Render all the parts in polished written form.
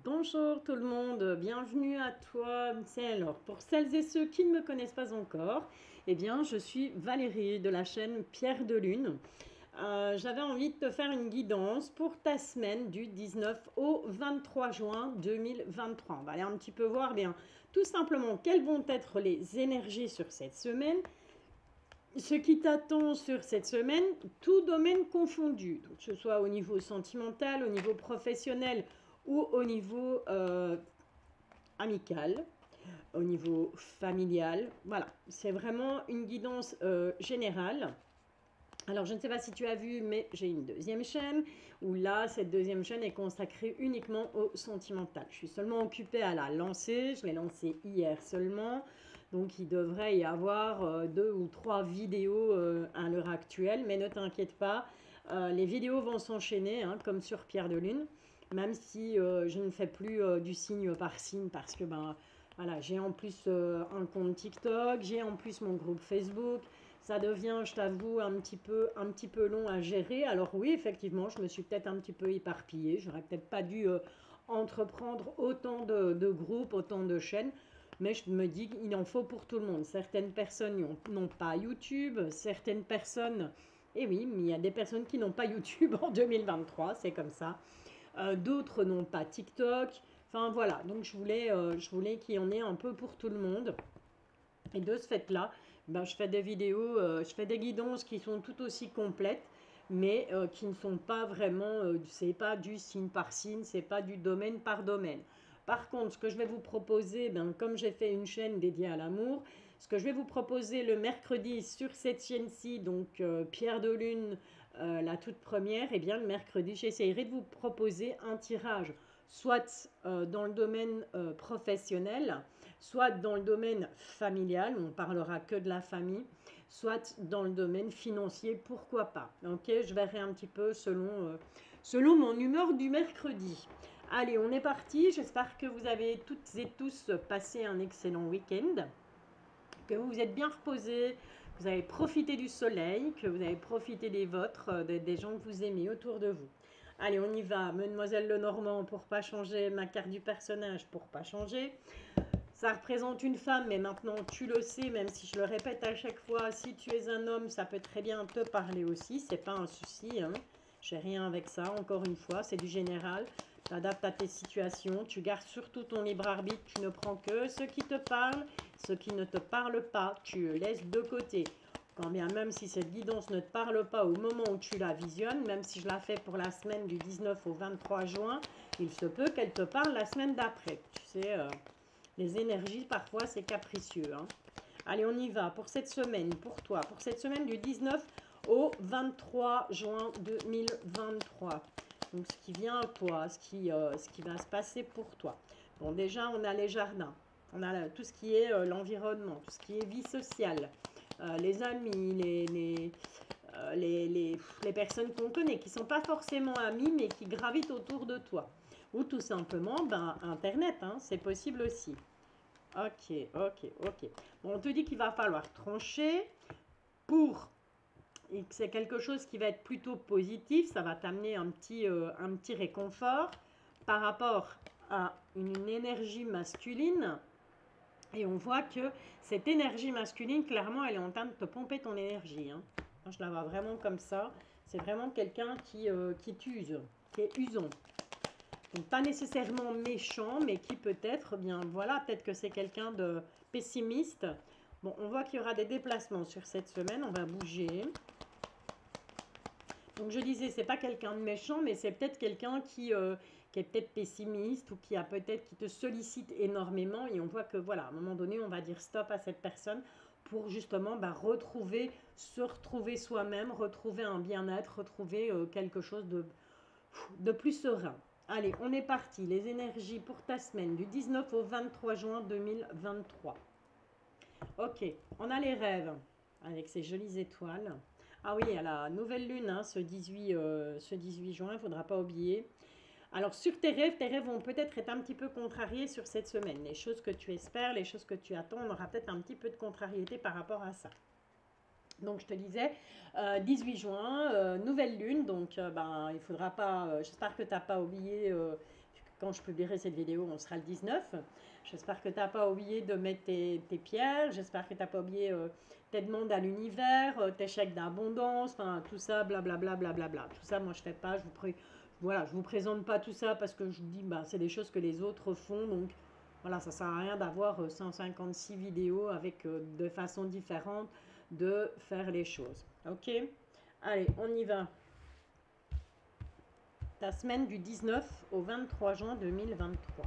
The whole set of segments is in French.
Bonjour tout le monde, bienvenue à toi. Alors, pour celles et ceux qui ne me connaissent pas encore, eh bien, je suis Valérie de la chaîne Pierre de Lune. J'avais envie de te faire une guidance pour ta semaine du 19 au 23 juin 2023. On va aller un petit peu voir bien tout simplement quelles vont être les énergies sur cette semaine, ce qui t'attend sur cette semaine, tout domaine confondu, donc que ce soit au niveau sentimental, au niveau professionnel ou au niveau amical, au niveau familial. Voilà, c'est vraiment une guidance générale. Alors, je ne sais pas si tu as vu, mais j'ai une deuxième chaîne où là, cette deuxième chaîne est consacrée uniquement au sentimental. Je suis seulement occupée à la lancer. Je l'ai lancée hier seulement. Donc, il devrait y avoir 2 ou 3 vidéos à l'heure actuelle. Mais ne t'inquiète pas, les vidéos vont s'enchaîner, hein, comme sur Pierre de Lune. Même si je ne fais plus du signe par signe parce que ben, voilà, j'ai en plus un compte TikTok, j'ai en plus mon groupe Facebook. Ça devient, je t'avoue, un petit peu long à gérer. Alors oui, effectivement, je me suis peut-être un petit peu éparpillée. J'aurais peut-être pas dû entreprendre autant de groupes, autant de chaînes. Mais je me dis qu'il en faut pour tout le monde. Certaines personnes n'ont pas YouTube, certaines personnes... Et oui, mais il y a des personnes qui n'ont pas YouTube en 2023, c'est comme ça. D'autres n'ont pas TikTok. Enfin voilà, donc je voulais qu'il y en ait un peu pour tout le monde. Et de ce fait-là, ben, je fais des vidéos, je fais des guidances qui sont tout aussi complètes, mais qui ne sont pas vraiment, c'est pas du signe par signe, c'est pas du domaine par domaine. Par contre, ce que je vais vous proposer, ben, comme j'ai fait une chaîne dédiée à l'amour, ce que je vais vous proposer le mercredi sur cette chaîne-ci, donc Pierre de Lune, la toute première, et bien le mercredi, j'essaierai de vous proposer un tirage, soit dans le domaine professionnel, soit dans le domaine familial, on parlera que de la famille, soit dans le domaine financier, pourquoi pas. Ok, je verrai un petit peu selon mon humeur du mercredi. Allez, on est parti. J'espère que vous avez toutes et tous passé un excellent week-end, que vous vous êtes bien reposés, que vous avez profité du soleil, que vous avez profité des vôtres, des gens que vous aimez autour de vous. Allez, on y va. Mademoiselle Lenormand pour pas changer, ma carte du personnage pour pas changer. Ça représente une femme, mais maintenant tu le sais, même si je le répète à chaque fois, si tu es un homme, ça peut très bien te parler aussi, c'est pas un souci, hein. J'ai rien avec ça, encore une fois, c'est du général. Tu adaptes à tes situations, tu gardes surtout ton libre arbitre, tu ne prends que ce qui te parle, ce qui ne te parle pas, tu laisses de côté. Quand bien même si cette guidance ne te parle pas au moment où tu la visionnes, même si je la fais pour la semaine du 19 au 23 juin, il se peut qu'elle te parle la semaine d'après. Tu sais, les énergies, parfois, c'est capricieux, hein. Allez, on y va pour cette semaine, pour toi, pour cette semaine du 19 au 23 juin 2023. Donc, ce qui vient à toi, ce qui va se passer pour toi. Bon, déjà, on a les jardins, on a tout ce qui est l'environnement, tout ce qui est vie sociale, les amis, les personnes qu'on connaît, qui ne sont pas forcément amis, mais qui gravitent autour de toi. Ou tout simplement, ben, Internet, hein, c'est possible aussi. Ok, ok, ok. Bon, on te dit qu'il va falloir trancher pour... Et que c'est quelque chose qui va être plutôt positif, ça va t'amener un petit réconfort par rapport à une énergie masculine. Et on voit que cette énergie masculine, clairement, elle est en train de te pomper ton énergie, hein. Moi, je la vois vraiment comme ça. C'est vraiment quelqu'un qui t'use, qui est usant. Donc, pas nécessairement méchant, mais qui peut-être, bien voilà, peut-être que c'est quelqu'un de pessimiste. Bon, on voit qu'il y aura des déplacements sur cette semaine, on va bouger. Donc je disais, c'est pas quelqu'un de méchant, mais c'est peut-être quelqu'un qui est peut-être pessimiste ou qui a peut-être qui te sollicite énormément. Et on voit que voilà, à un moment donné, on va dire stop à cette personne pour justement bah, se retrouver soi-même, retrouver un bien-être, retrouver quelque chose de plus serein. Allez, on est parti. Les énergies pour ta semaine du 19 au 23 juin 2023. Ok, on a les rêves avec ces jolies étoiles. Ah oui, à la nouvelle lune, hein, ce 18 juin, il ne faudra pas oublier. Alors sur tes rêves vont peut-être être un petit peu contrariés sur cette semaine. Les choses que tu espères, les choses que tu attends, on aura peut-être un petit peu de contrariété par rapport à ça. Donc je te disais, 18 juin, nouvelle lune, donc ben, il faudra pas, j'espère que tu n'as pas oublié quand je publierai cette vidéo, on sera le 19. J'espère que tu n'as pas oublié de mettre tes pierres. J'espère que tu n'as pas oublié tes demandes à l'univers, tes chèques d'abondance, enfin tout ça, blablabla. Tout ça, moi, je ne fais pas. Voilà, je vous présente pas tout ça parce que je vous dis, bah, c'est des choses que les autres font. Donc, voilà, ça ne sert à rien d'avoir 156 vidéos avec de façons différentes de faire les choses. Ok? Allez, on y va. Ta semaine du 19 au 23 juin 2023.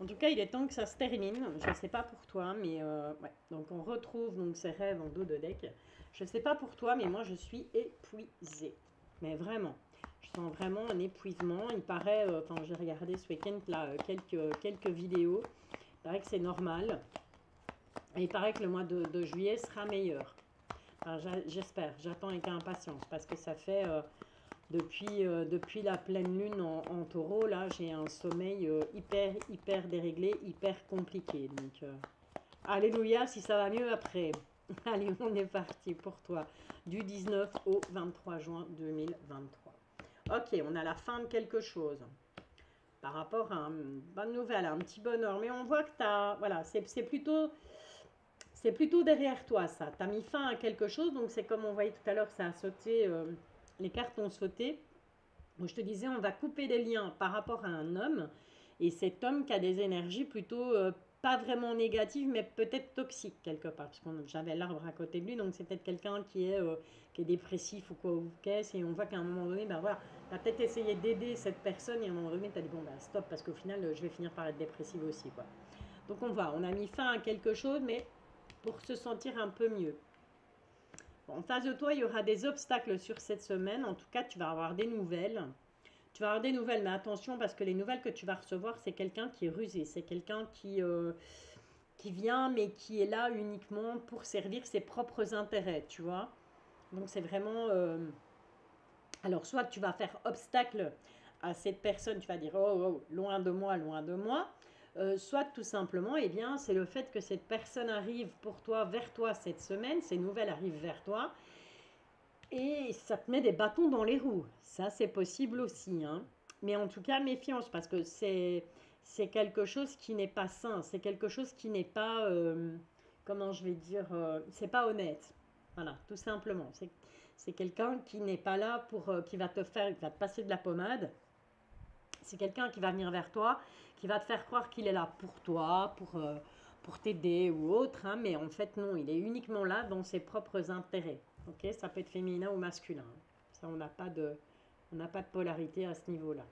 En tout cas, il est temps que ça se termine. Je ne sais pas pour toi, mais ouais. Donc, on retrouve donc ces rêves en dos de deck. Je ne sais pas pour toi, mais moi, je suis épuisée. Mais vraiment, je sens vraiment un épuisement. Il paraît, enfin, j'ai regardé ce week-end là quelques vidéos. Il paraît que c'est normal. Et il paraît que le mois de juillet sera meilleur. Enfin, j'espère, j'attends avec impatience parce que ça fait depuis la pleine lune en taureau, là, j'ai un sommeil hyper déréglé, hyper compliqué. Donc, alléluia si ça va mieux après. Allez, on est parti pour toi du 19 au 23 juin 2023. Ok, on a la fin de quelque chose par rapport à une bonne nouvelle, un petit bonheur. Mais on voit que tu as, voilà, c'est plutôt derrière toi ça. Tu as mis fin à quelque chose, donc c'est comme on voyait tout à l'heure, ça a sauté, les cartes ont sauté. Moi, je te disais, on va couper des liens par rapport à un homme. Et cet homme qui a des énergies plutôt pas vraiment négatives, mais peut-être toxiques quelque part. Parce que j'avais l'arbre à côté de lui, donc c'est peut-être quelqu'un qui est dépressif ou quoi, ou qu'est-ce. Et on voit qu'à un moment donné, ben voilà, tu as peut-être essayé d'aider cette personne et à un moment donné, tu as dit, bon, ben stop, parce qu'au final, je vais finir par être dépressive aussi, quoi. Donc on voit, on a mis fin à quelque chose, mais pour se sentir un peu mieux. Bon, en face de toi, il y aura des obstacles sur cette semaine. En tout cas, tu vas avoir des nouvelles. Tu vas avoir des nouvelles, mais attention parce que les nouvelles que tu vas recevoir, c'est quelqu'un qui est rusé. C'est quelqu'un qui vient, mais qui est là uniquement pour servir ses propres intérêts, tu vois. Donc c'est vraiment... alors, soit tu vas faire obstacle à cette personne, tu vas dire, oh, oh, loin de moi, loin de moi. Soit tout simplement, eh bien, c'est le fait que cette personne arrive pour toi, vers toi cette semaine, ces nouvelles arrivent vers toi, et ça te met des bâtons dans les roues. Ça, c'est possible aussi, hein. Mais en tout cas, méfiance, parce que c'est quelque chose qui n'est pas sain, c'est quelque chose qui n'est pas, comment je vais dire, c'est pas honnête. Voilà, tout simplement. C'est quelqu'un qui n'est pas là pour, qui va te passer de la pommade. C'est quelqu'un qui va venir vers toi, qui va te faire croire qu'il est là pour toi, pour t'aider ou autre, hein, mais en fait non, il est uniquement là dans ses propres intérêts. Ok, ça peut être féminin ou masculin. Ça, on n'a pas de polarité à ce niveau-là.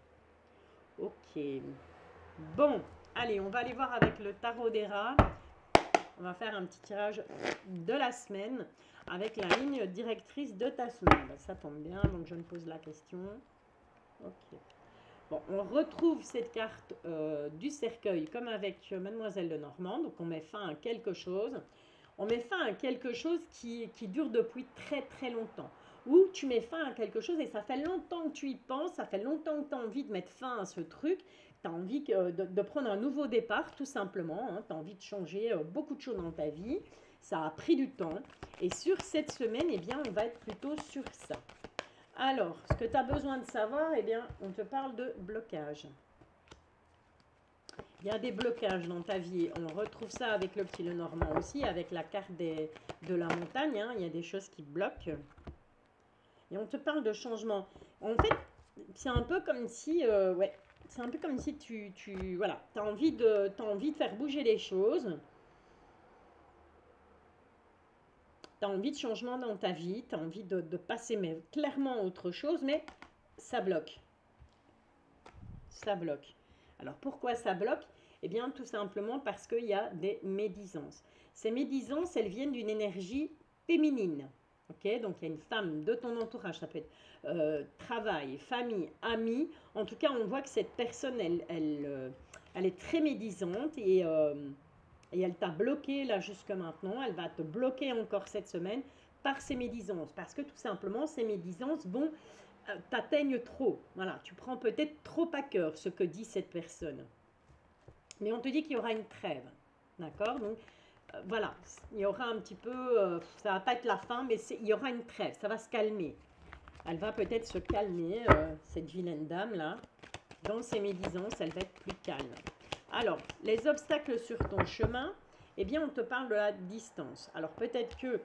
Ok. Bon, allez, on va aller voir avec le tarot des rats. On va faire un petit tirage de la semaine avec la ligne directrice de ta semaine. Ça tombe bien, donc je me pose la question. Ok. Bon, on retrouve cette carte du cercueil comme avec Mademoiselle de Normand. Donc, on met fin à quelque chose. On met fin à quelque chose qui dure depuis très longtemps. Ou tu mets fin à quelque chose et ça fait longtemps que tu y penses, ça fait longtemps que tu as envie de mettre fin à ce truc. Tu as envie de prendre un nouveau départ, tout simplement. Hein. Tu as envie de changer beaucoup de choses dans ta vie. Ça a pris du temps. Et sur cette semaine, eh bien, on va être plutôt sur ça. Alors, ce que tu as besoin de savoir, eh bien, on te parle de blocage. Il y a des blocages dans ta vie. On retrouve ça avec le petit Lenormand aussi, avec la carte de la montagne. Hein. Il y a des choses qui bloquent. Et on te parle de changement. En fait, c'est un peu comme si, ouais, c'est un peu comme si voilà, t'as envie de faire bouger les choses. Tu as envie de changement dans ta vie, tu as envie de passer mais clairement à autre chose, mais ça bloque. Ça bloque. Alors pourquoi ça bloque? Eh bien tout simplement parce qu'il y a des médisances. Ces médisances, elles viennent d'une énergie féminine. Ok, donc il y a une femme de ton entourage, ça peut être travail, famille, amis. En tout cas, on voit que cette personne, elle est très médisante et elle t'a bloqué là jusque maintenant. Elle va te bloquer encore cette semaine par ces médisances. Parce que tout simplement, ces médisances vont t'atteignent trop. Voilà, tu prends peut-être trop à cœur ce que dit cette personne. Mais on te dit qu'il y aura une trêve. D'accord? Donc, voilà, il y aura un petit peu, ça va pas être la fin, mais il y aura une trêve, ça va se calmer. Elle va peut-être se calmer, cette vilaine dame-là. Dans ses médisances, elle va être plus calme. Alors, les obstacles sur ton chemin, eh bien, on te parle de la distance. Alors, peut-être que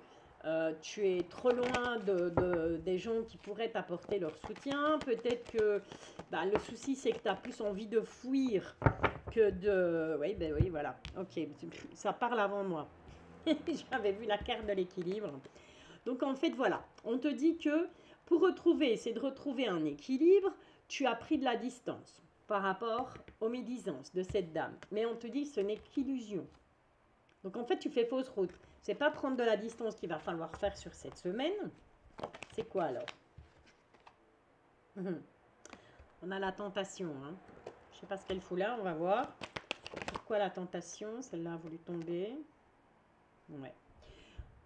tu es trop loin des gens qui pourraient t'apporter leur soutien. Peut-être que bah, le souci, c'est que tu as plus envie de fuir que de... Oui, ben oui, voilà. Ok, ça parle avant moi. J'avais vu la carte de l'équilibre. Donc, en fait, voilà. On te dit que pour retrouver, c'est de retrouver un équilibre, tu as pris de la distance par rapport aux médisances de cette dame. Mais on te dit que ce n'est qu'illusion. Donc en fait, tu fais fausse route. C'est pas prendre de la distance qu'il va falloir faire sur cette semaine. C'est quoi alors? On a la tentation. Hein. Je sais pas ce qu'elle fout là, on va voir. Pourquoi la tentation? Celle-là a voulu tomber. Ouais.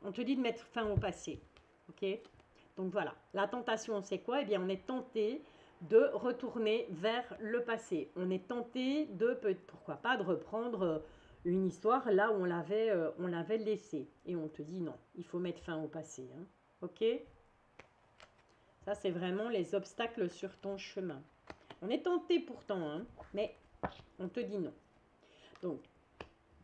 On te dit de mettre fin au passé. Ok? Donc voilà. La tentation, c'est quoi? Eh bien, on est tenté de retourner vers le passé. On est tenté de, pourquoi pas, de reprendre une histoire là où on l'avait laissée. Et on te dit non, il faut mettre fin au passé. Hein. Ok? Ça, c'est vraiment les obstacles sur ton chemin. On est tenté pourtant, hein, mais on te dit non. Donc,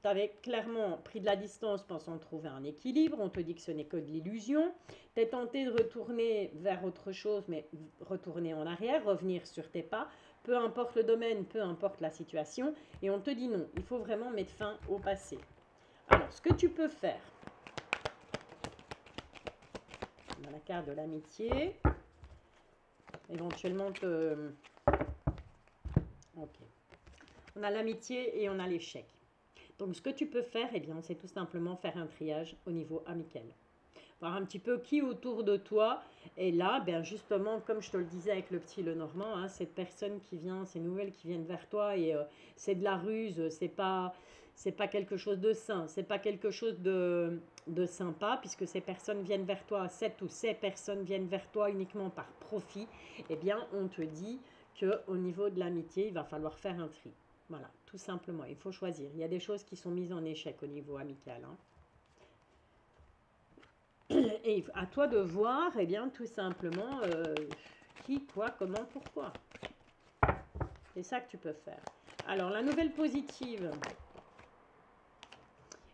tu avais clairement pris de la distance pensant trouver un équilibre. On te dit que ce n'est que de l'illusion. Tu es tenté de retourner vers autre chose, mais retourner en arrière, revenir sur tes pas. Peu importe le domaine, peu importe la situation. Et on te dit non, il faut vraiment mettre fin au passé. Alors, ce que tu peux faire, on a la carte de l'amitié. Éventuellement, ok. On a l'amitié et on a l'échec. Donc, ce que tu peux faire, eh bien, c'est tout simplement faire un triage au niveau amical. Voir un petit peu qui autour de toi est là. Ben justement, comme je te le disais avec le petit Lenormand, hein, cette personne qui vient, ces nouvelles qui viennent vers toi, et c'est de la ruse, c'est pas quelque chose de sain, c'est pas quelque chose de sympa, puisque ces personnes viennent vers toi, cette ou ces personnes viennent vers toi uniquement par profit. Eh bien, on te dit qu'au niveau de l'amitié, il va falloir faire un tri. Voilà, tout simplement, il faut choisir. Il y a des choses qui sont mises en échec au niveau amical. Hein. Et à toi de voir, eh bien, tout simplement, qui, quoi, comment, pourquoi. C'est ça que tu peux faire. Alors, la nouvelle positive,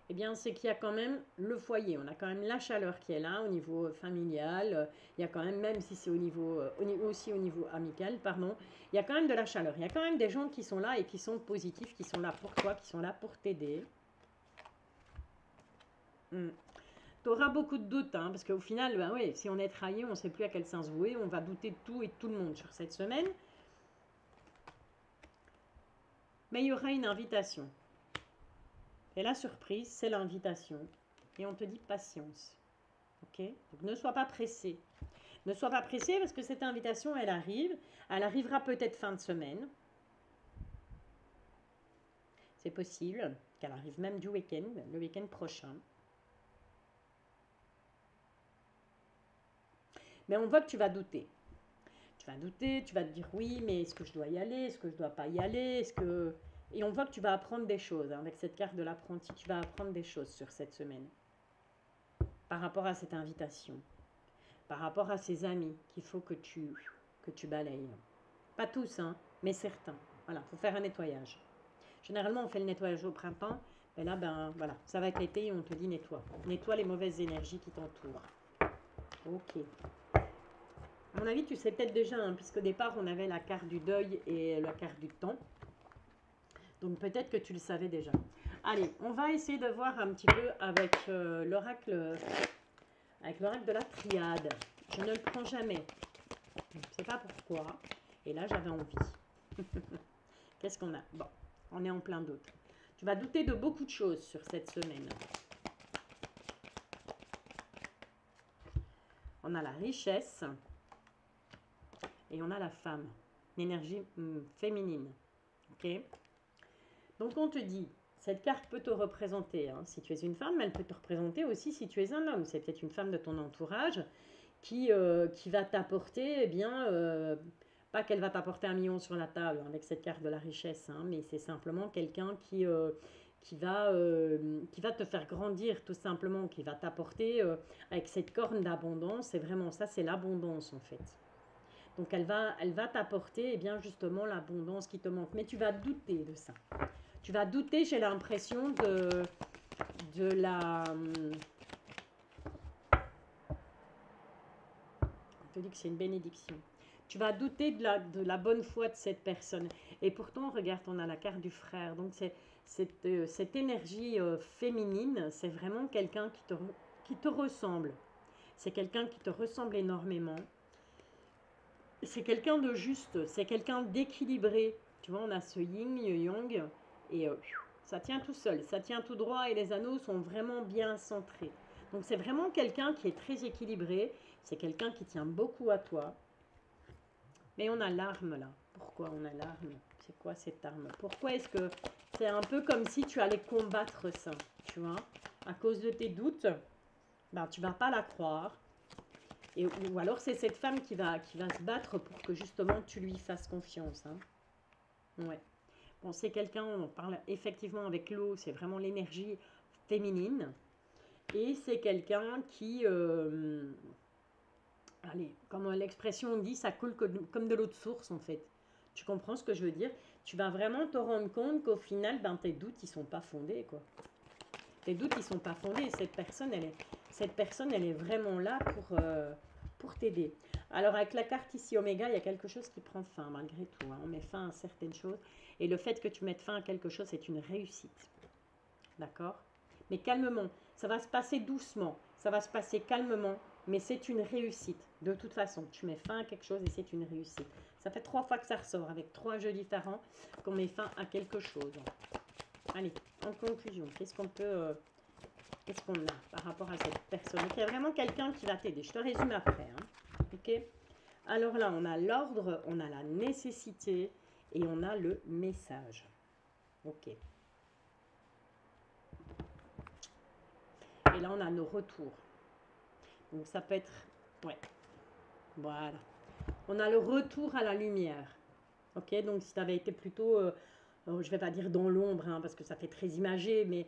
eh bien, c'est qu'il y a quand même le foyer. On a quand même la chaleur qui est là au niveau familial. Il y a quand même si c'est aussi au niveau amical, pardon, il y a quand même de la chaleur. Il y a quand même des gens qui sont là et qui sont positifs, qui sont là pour toi, qui sont là pour t'aider. Tu auras beaucoup de doutes, hein, parce qu'au final, ben oui, si on est trahi, on ne sait plus à quel sens vouer, on va douter de tout et de tout le monde sur cette semaine. Mais il y aura une invitation. Et la surprise, c'est l'invitation. Et on te dit patience. Ok? Donc ne sois pas pressé. Ne sois pas pressé parce que cette invitation, elle arrive. Elle arrivera peut-être fin de semaine. C'est possible qu'elle arrive même du week-end, le week-end prochain. Mais on voit que tu vas douter. Tu vas douter, tu vas te dire oui, mais est-ce que je dois y aller? Est-ce que je ne dois pas y aller? Et on voit que tu vas apprendre des choses. Hein. Avec cette carte de l'apprenti, tu vas apprendre des choses sur cette semaine. Par rapport à cette invitation. Par rapport à ces amis qu'il faut que tu balayes. Pas tous, hein, mais certains. Voilà, il faut faire un nettoyage. Généralement, on fait le nettoyage au printemps. Mais là, ben voilà, ça va être l'été et on te dit nettoie. Nettoie les mauvaises énergies qui t'entourent. Ok. À mon avis, tu sais peut-être déjà, hein, puisqu'au départ, on avait la carte du deuil et la carte du temps. Donc peut-être que tu le savais déjà. Allez, on va essayer de voir un petit peu avec l'oracle de la triade. Je ne le prends jamais. Je ne sais pas pourquoi. Et là, j'avais envie. Qu'est-ce qu'on a? Bon, on est en plein doute. Tu vas douter de beaucoup de choses sur cette semaine. On a la richesse. Et on a la femme. L'énergie féminine. Ok? Donc on te dit, cette carte peut te représenter, hein, si tu es une femme, mais elle peut te représenter aussi si tu es un homme. C'est peut-être une femme de ton entourage qui va t'apporter, eh bien, pas qu'elle va t'apporter 1 million sur la table avec cette carte de la richesse, hein, mais c'est simplement quelqu'un qui va te faire grandir tout simplement, qui va t'apporter avec cette corne d'abondance. C'est vraiment ça, c'est l'abondance en fait. Donc elle va t'apporter eh bien justement l'abondance qui te manque. Mais tu vas douter de ça. Tu vas douter, j'ai l'impression, de la... On te dit que c'est une bénédiction. Tu vas douter de la bonne foi de cette personne. Et pourtant, regarde, on a la carte du frère. Donc c'est cette énergie féminine, c'est vraiment quelqu'un qui te ressemble. C'est quelqu'un qui te ressemble énormément. C'est quelqu'un de juste, c'est quelqu'un d'équilibré. Tu vois, on a ce yin, yang, et ça tient tout seul, ça tient tout droit et les anneaux sont vraiment bien centrés. Donc c'est vraiment quelqu'un qui est très équilibré, c'est quelqu'un qui tient beaucoup à toi. Mais on a l'arme là. Pourquoi on a l'arme? C'est quoi cette arme? Pourquoi est-ce que c'est un peu comme si tu allais combattre ça, tu vois? À cause de tes doutes, ben, tu vas pas la croire. Et, ou alors c'est cette femme qui va se battre pour que justement tu lui fasses confiance. Hein. Ouais. Bon, c'est quelqu'un, on parle effectivement avec l'eau, c'est vraiment l'énergie féminine. Et c'est quelqu'un qui, allez, comme l'expression dit, ça coule comme de l'eau de source en fait. Tu comprends ce que je veux dire? Tu vas vraiment te rendre compte qu'au final, ben, tes doutes, ils sont pas fondés, quoi. Tes doutes, ils sont pas fondés. Cette personne, elle est vraiment là pour t'aider. Alors, avec la carte ici, Oméga, il y a quelque chose qui prend fin, malgré tout. Hein. On met fin à certaines choses. Et le fait que tu mettes fin à quelque chose, c'est une réussite. D'accord? Mais calmement. Ça va se passer doucement. Ça va se passer calmement. Mais c'est une réussite. De toute façon, tu mets fin à quelque chose et c'est une réussite. Ça fait 3 fois que ça ressort, avec 3 jeux différents, qu'on met fin à quelque chose. Allez, en conclusion, qu'est-ce qu'on peut... qu'est-ce qu'on a par rapport à cette personne? Donc, il y a vraiment quelqu'un qui va t'aider. Je te résume après. Hein. Ok? Alors là, on a l'ordre, on a la nécessité et on a le message. Ok. Et là, on a nos retours. Donc, ça peut être... Ouais. Voilà. On a le retour à la lumière. Ok? Donc, si tu avais été plutôt... je ne vais pas dire dans l'ombre, hein, parce que ça fait très imagé, mais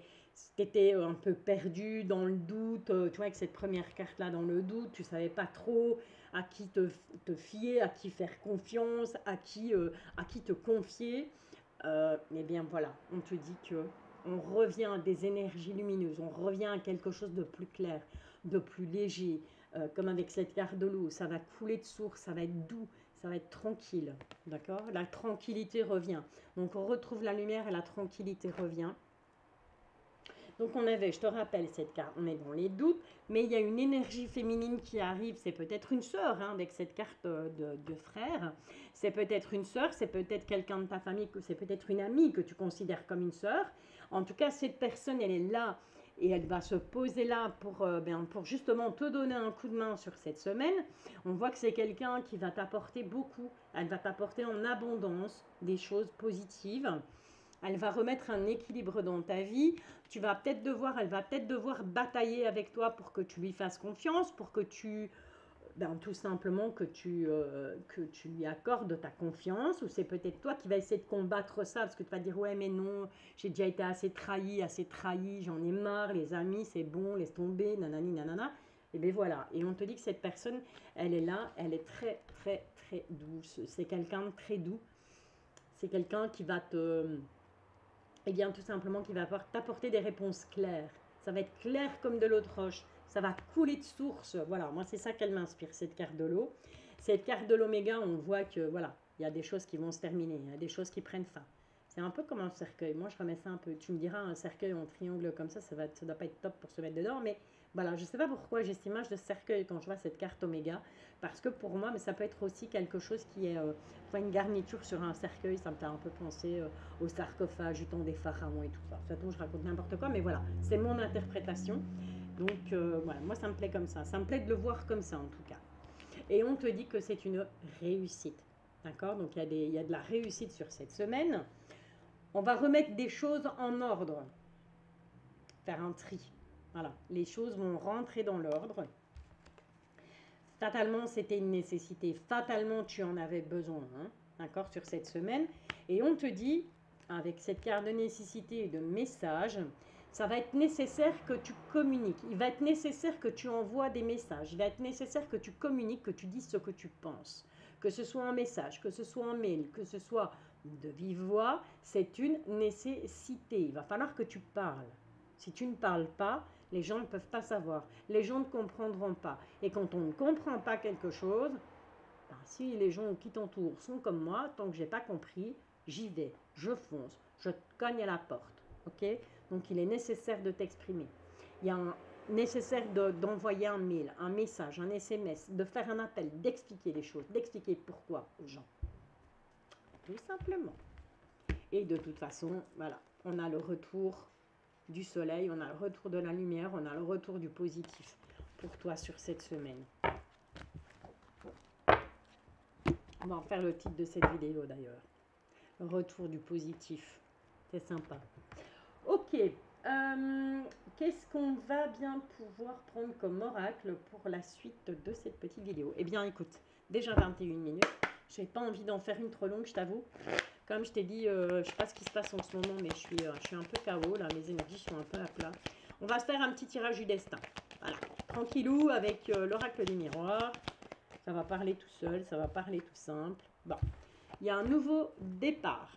tu étais un peu perdu dans le doute, tu vois, avec cette première carte-là, dans le doute, tu ne savais pas trop à qui te fier, à qui faire confiance, à qui te confier. Eh bien voilà, on te dit que on revient à des énergies lumineuses, on revient à quelque chose de plus clair, de plus léger, comme avec cette carte de l'eau, ça va couler de source, ça va être doux, ça va être tranquille, d'accord? La tranquillité revient. Donc on retrouve la lumière et la tranquillité revient. Donc on avait, je te rappelle cette carte, on est dans les doutes, mais il y a une énergie féminine qui arrive, c'est peut-être une sœur hein, avec cette carte de frère, c'est peut-être une sœur, c'est peut-être quelqu'un de ta famille, c'est peut-être une amie que tu considères comme une sœur. En tout cas, cette personne, elle est là et elle va se poser là pour justement te donner un coup de main sur cette semaine. On voit que c'est quelqu'un qui va t'apporter beaucoup, elle va t'apporter en abondance des choses positives. Elle va remettre un équilibre dans ta vie. Elle va peut-être devoir batailler avec toi pour que tu lui fasses confiance, pour que tout simplement que tu lui accordes ta confiance, ou c'est peut-être toi qui vas essayer de combattre ça, parce que tu vas dire, ouais mais non, j'ai déjà été assez trahi, j'en ai marre, les amis, c'est bon, laisse tomber, nanani, nanana. Et bien voilà, et on te dit que cette personne, elle est là, elle est très, très, très douce. C'est quelqu'un de très doux. C'est quelqu'un qui va eh bien, tout simplement, qui va t'apporter des réponses claires. Ça va être clair comme de l'eau de roche. Ça va couler de source. Voilà, moi, c'est ça qu'elle m'inspire, cette carte de l'eau. Cette carte de l'oméga, on voit que, voilà, il y a des choses qui vont se terminer. Il y a des choses qui prennent fin. C'est un peu comme un cercueil. Moi, je remets ça un peu. Tu me diras, un cercueil en triangle comme ça ne doit pas être top pour se mettre dedans. Mais voilà, je ne sais pas pourquoi j'ai cette image de cercueil quand je vois cette carte oméga. Parce que pour moi, mais ça peut être aussi quelque chose qui est une garniture sur un cercueil. Ça me fait un peu penser au sarcophage du temps des pharaons et tout ça. De toute façon, je raconte n'importe quoi. Mais voilà, c'est mon interprétation. Donc, voilà, moi, ça me plaît comme ça. Ça me plaît de le voir comme ça, en tout cas. Et on te dit que c'est une réussite. D'accord? Donc, il y a de la réussite sur cette semaine. On va remettre des choses en ordre. Faire un tri. Voilà, les choses vont rentrer dans l'ordre. Fatalement, c'était une nécessité. Fatalement, tu en avais besoin. Hein, d'accord, sur cette semaine. Et on te dit, avec cette carte de nécessité et de message, ça va être nécessaire que tu communiques. Il va être nécessaire que tu envoies des messages. Il va être nécessaire que tu communiques, que tu dises ce que tu penses. Que ce soit en message, que ce soit en mail, que ce soit de vive voix, c'est une nécessité. Il va falloir que tu parles. Si tu ne parles pas, les gens ne peuvent pas savoir. Les gens ne comprendront pas. Et quand on ne comprend pas quelque chose, ben, si les gens qui t'entourent sont comme moi, tant que je n'ai pas compris, j'y vais, je fonce, je cogne à la porte. Ok? Donc, il est nécessaire de t'exprimer. Il y a nécessaire d'envoyer un mail, un message, un SMS, de faire un appel, d'expliquer les choses, d'expliquer pourquoi aux gens. Tout simplement. Et de toute façon, voilà, on a le retour du soleil, on a le retour de la lumière, on a le retour du positif pour toi sur cette semaine. On va en faire le titre de cette vidéo d'ailleurs. Le retour du positif. C'est sympa. Ok. Qu'est-ce qu'on va bien pouvoir prendre comme oracle pour la suite de cette petite vidéo? Eh bien, écoute, déjà 21 minutes. Je n'ai pas envie d'en faire une trop longue, je t'avoue. Comme je t'ai dit, je ne sais pas ce qui se passe en ce moment, mais je suis un peu KO, là. Mes énergies sont un peu à plat. On va se faire un petit tirage du destin. Voilà. Tranquillou, avec l'oracle du miroir. Ça va parler tout seul, ça va parler tout simple. Bon, il y a un nouveau départ.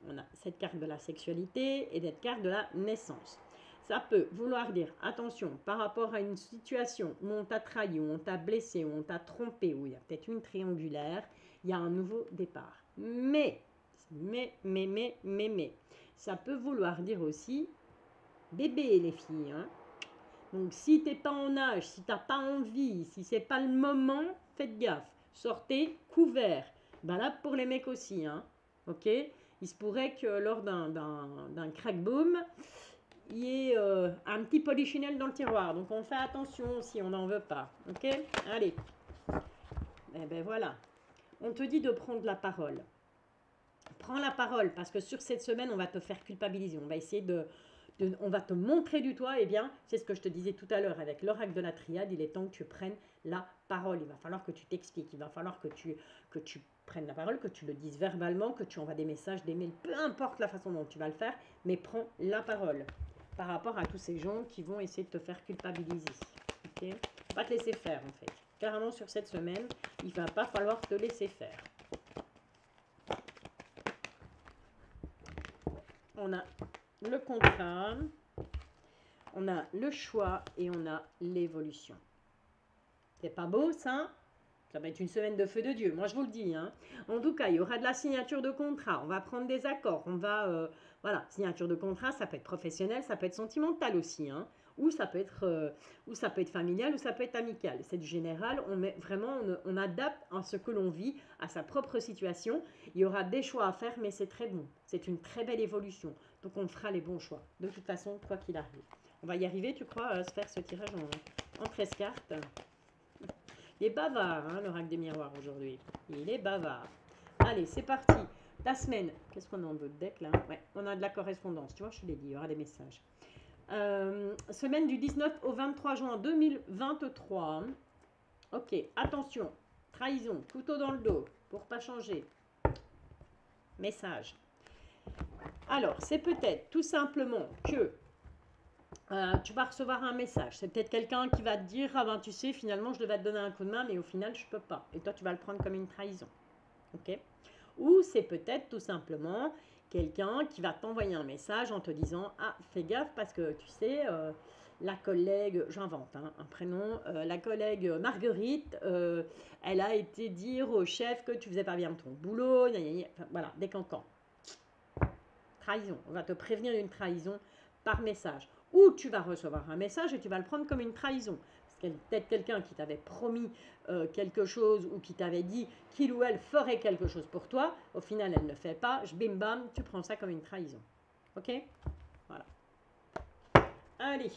On a cette carte de la sexualité et cette carte de la naissance. Ça peut vouloir dire, attention, par rapport à une situation où on t'a trahi, où on t'a blessé, où on t'a trompé, où il y a peut-être une triangulaire, il y a un nouveau départ. Mais, ça peut vouloir dire aussi, bébé les filles, hein. Donc, si tu n'es pas en âge, si tu n'as pas envie, si ce n'est pas le moment, faites gaffe. Sortez couvert. Valable pour les mecs aussi, hein. Ok? Il se pourrait que lors d'un crack-boom, il y ait un petit polichinelle dans le tiroir. Donc, on fait attention si on n'en veut pas. Ok? Allez. Eh bien, voilà. On te dit de prendre la parole. Prends la parole parce que sur cette semaine, on va te faire culpabiliser. On va essayer on va te montrer du toit. Eh bien, c'est ce que je te disais tout à l'heure avec l'oracle de la triade. Il est temps que tu prennes la parole. Il va falloir que tu t'expliques. Il va falloir que tu prennes la parole, que tu le dises verbalement, que tu envoies des messages, des mails, peu importe la façon dont tu vas le faire, mais prends la parole par rapport à tous ces gens qui vont essayer de te faire culpabiliser. Ok? Pas te laisser faire en fait. Carrément sur cette semaine, il va pas falloir te laisser faire. On a le contrat, on a le choix et on a l'évolution. C'est pas beau ça? Ça va être une semaine de feu de Dieu, moi je vous le dis. Hein. En tout cas, il y aura de la signature de contrat, on va prendre des accords, on va... voilà, signature de contrat, ça peut être professionnel, ça peut être sentimental aussi. Hein. Ou ça peut être familial, ou ça peut être amical. C'est du général, on adapte à ce que l'on vit, à sa propre situation. Il y aura des choix à faire, mais c'est très bon. C'est une très belle évolution. Donc on fera les bons choix. De toute façon, quoi qu'il arrive. On va y arriver, tu crois, à se faire ce tirage en 13 cartes. Il est bavard, hein, l'oracle des miroirs aujourd'hui. Il est bavard. Allez, c'est parti. Ta semaine. Qu'est-ce qu'on a en d'autres deck là? Ouais, on a de la correspondance. Tu vois, je te l'ai dit, il y aura des messages. Semaine du 19 au 23 juin 2023. Ok, attention. Trahison, couteau dans le dos. Pour pas changer. Message. Alors, c'est peut-être tout simplement que tu vas recevoir un message. C'est peut-être quelqu'un qui va te dire, ah ben tu sais, finalement, je devais te donner un coup de main, mais au final, je peux pas. Et toi, tu vas le prendre comme une trahison. Ok? Ou c'est peut-être tout simplement quelqu'un qui va t'envoyer un message en te disant, ah, fais gaffe parce que tu sais, la collègue, j'invente hein, un prénom, la collègue Marguerite, elle a été dire au chef que tu faisais pas bien ton boulot, enfin, voilà, des cancans. Trahison, on va te prévenir d'une trahison par message. Ou tu vas recevoir un message et tu vas le prendre comme une trahison. Parce qu'il y a peut-être quelqu'un qui t'avait promis quelque chose ou qui t'avait dit qu'il ou elle ferait quelque chose pour toi. Au final, elle ne le fait pas. Bim bam, tu prends ça comme une trahison. Ok? Voilà. Allez.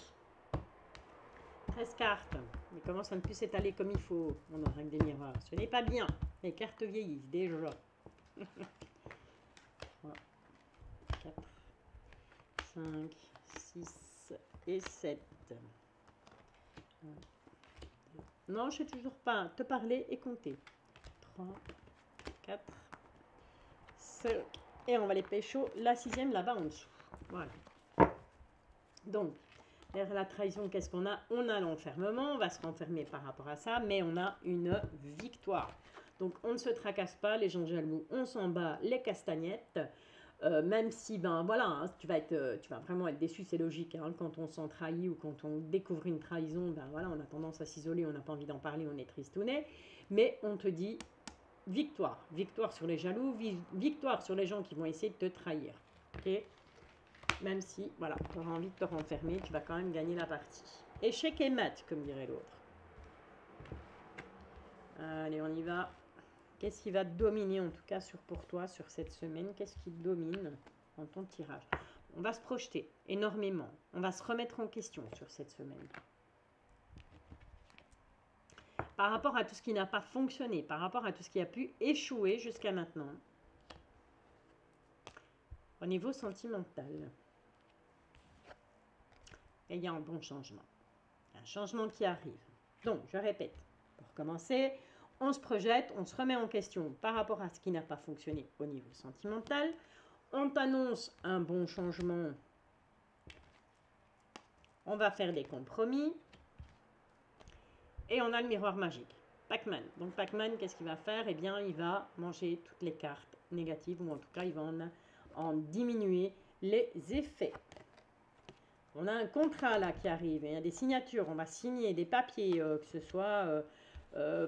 13 cartes. Mais comment ça ne peut s'étaler comme il faut? On a règle des miroirs. Ce n'est pas bien. Les cartes vieillissent déjà. 3, 4, 5, 6 et 7. Non, je ne sais toujours pas te parler et compter. 3, 4, 5, Et on va les pécho la 6e là-bas en dessous. Voilà. Donc, derrière la trahison, qu'est-ce qu'on a? On a l'enfermement, on va se renfermer par rapport à ça, mais on a une victoire. Donc, on ne se tracasse pas, les gens jaloux, on s'en bat les castagnettes. Même si, ben voilà, hein, tu vas vraiment être déçu, c'est logique. Hein, quand on s'en trahit ou quand on découvre une trahison, ben voilà, on a tendance à s'isoler, on n'a pas envie d'en parler, on est tristounet. Mais on te dit victoire. Victoire sur les jaloux, victoire sur les gens qui vont essayer de te trahir. Ok? Même si, voilà, tu auras envie de te renfermer, tu vas quand même gagner la partie. Échec et mat, comme dirait l'autre. Allez, on y va. Qu'est-ce qui va dominer, en tout cas, pour toi, sur cette semaine? Qu'est-ce qui domine dans ton tirage? On va se projeter énormément. On va se remettre en question sur cette semaine. Par rapport à tout ce qui n'a pas fonctionné, par rapport à tout ce qui a pu échouer jusqu'à maintenant. Au niveau sentimental. Et il y a un bon changement. Un changement qui arrive. Donc, je répète, pour commencer, on se projette, on se remet en question par rapport à ce qui n'a pas fonctionné au niveau sentimental. On t'annonce un bon changement. On va faire des compromis. Et on a le miroir magique. Pac-Man. Donc Pac-Man, qu'est-ce qu'il va faire? Eh bien, il va manger toutes les cartes négatives, ou en tout cas, il va en diminuer les effets. On a un contrat là qui arrive, il y a des signatures, on va signer des papiers, que ce soit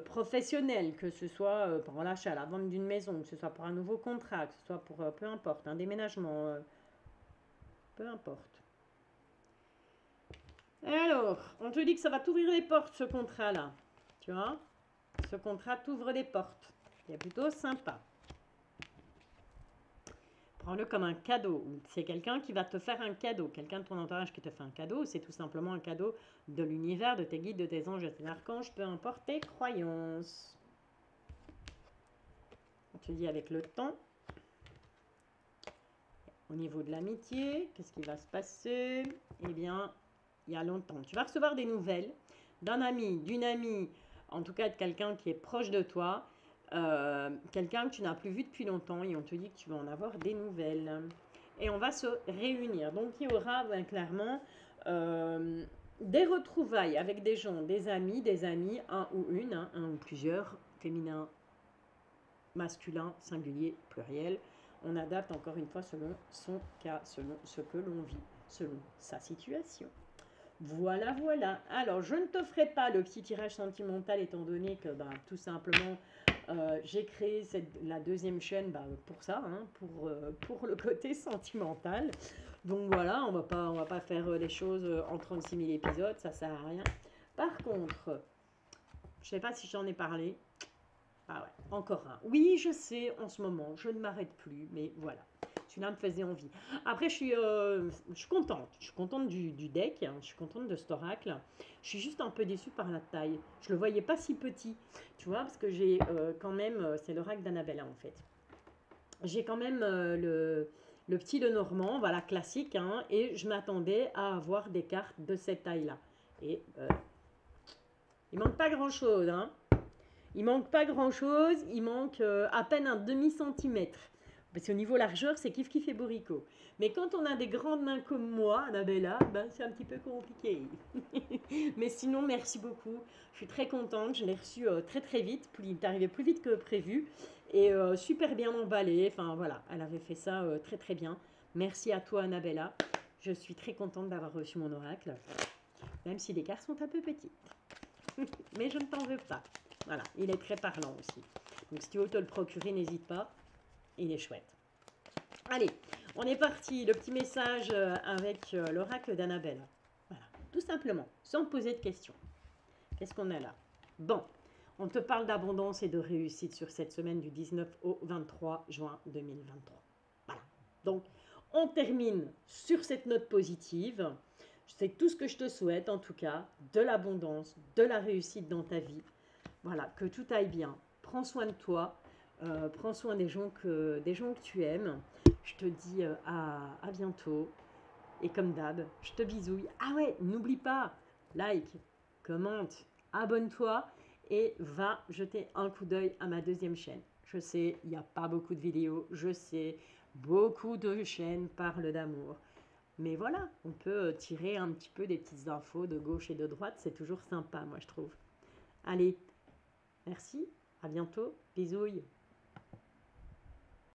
professionnel, que ce soit pour l'achat, la vente d'une maison, que ce soit pour un nouveau contrat, que ce soit pour peu importe, un déménagement, peu importe. Et alors, on te dit que ça va t'ouvrir les portes ce contrat-là, tu vois? Ce contrat t'ouvre les portes, c'est plutôt sympa. Prends-le comme un cadeau. C'est quelqu'un qui va te faire un cadeau. Quelqu'un de ton entourage qui te fait un cadeau. C'est tout simplement un cadeau de l'univers, de tes guides, de tes anges, de tes archanges. Peu importe tes croyances. On te dit avec le temps. Au niveau de l'amitié, qu'est-ce qui va se passer? Eh bien, il y a longtemps. Tu vas recevoir des nouvelles d'un ami, d'une amie, en tout cas de quelqu'un qui est proche de toi. Quelqu'un que tu n'as plus vu depuis longtemps et on te dit que tu vas en avoir des nouvelles. Et on va se réunir. Donc, il y aura clairement des retrouvailles avec des gens, des amis, un ou une, hein, un ou plusieurs, féminin, masculin, singulier, pluriel. On adapte encore une fois selon son cas, selon ce que l'on vit, selon sa situation. Voilà, voilà. Alors, je ne te ferai pas le petit tirage sentimental étant donné que tout simplement, j'ai créé la deuxième chaîne pour ça, hein, pour le côté sentimental. Donc voilà, on va pas faire les choses en 36 000 épisodes, ça sert à rien. Par contre, je ne sais pas si j'en ai parlé. Ah ouais, encore un. Oui, je sais, en ce moment, je ne m'arrête plus, mais voilà. Celui-là me faisait envie. Après, je suis contente. Je suis contente du deck. Hein, je suis contente de cet oracle. Je suis juste un peu déçue par la taille. Je ne le voyais pas si petit. Tu vois, parce que j'ai quand même... c'est l'oracle d'Annabella, en fait. J'ai quand même le petit Lenormand, voilà, classique. Hein, et je m'attendais à avoir des cartes de cette taille-là. Et il manque pas grand-chose, hein. Il manque pas grand-chose, il manque à peine un demi-centimètre. Parce qu'au niveau largeur, c'est kiff kiff et bourricot. Mais quand on a des grandes mains comme moi, Annabella, c'est un petit peu compliqué. Mais sinon, merci beaucoup. Je suis très contente. Je l'ai reçu très très vite. Il est arrivé plus vite que prévu. Et super bien emballé. Enfin voilà, elle avait fait ça très très bien. Merci à toi, Annabella. Je suis très contente d'avoir reçu mon oracle. Même si les cartes sont un peu petites. Mais je ne t'en veux pas. Voilà, il est très parlant aussi. Donc si tu veux te le procurer, n'hésite pas. Il est chouette. Allez, on est parti. Le petit message avec l'oracle d'Annabelle. Voilà, tout simplement, sans poser de questions. Qu'est-ce qu'on a là? Bon, on te parle d'abondance et de réussite sur cette semaine du 19 au 23 juin 2023. Voilà, donc on termine sur cette note positive. C'est tout ce que je te souhaite, en tout cas, de l'abondance, de la réussite dans ta vie. Voilà, que tout aille bien. Prends soin de toi. Prends soin des gens que tu aimes. Je te dis à bientôt. Et comme d'hab, je te bisouille. Ah ouais, n'oublie pas, like, commente, abonne-toi et va jeter un coup d'œil à ma deuxième chaîne. Je sais, il n'y a pas beaucoup de vidéos. Je sais, Beaucoup de chaînes parlent d'amour. Mais voilà, on peut tirer un petit peu des petites infos de gauche et de droite. C'est toujours sympa, moi, je trouve. Allez, merci, à bientôt, bisouilles.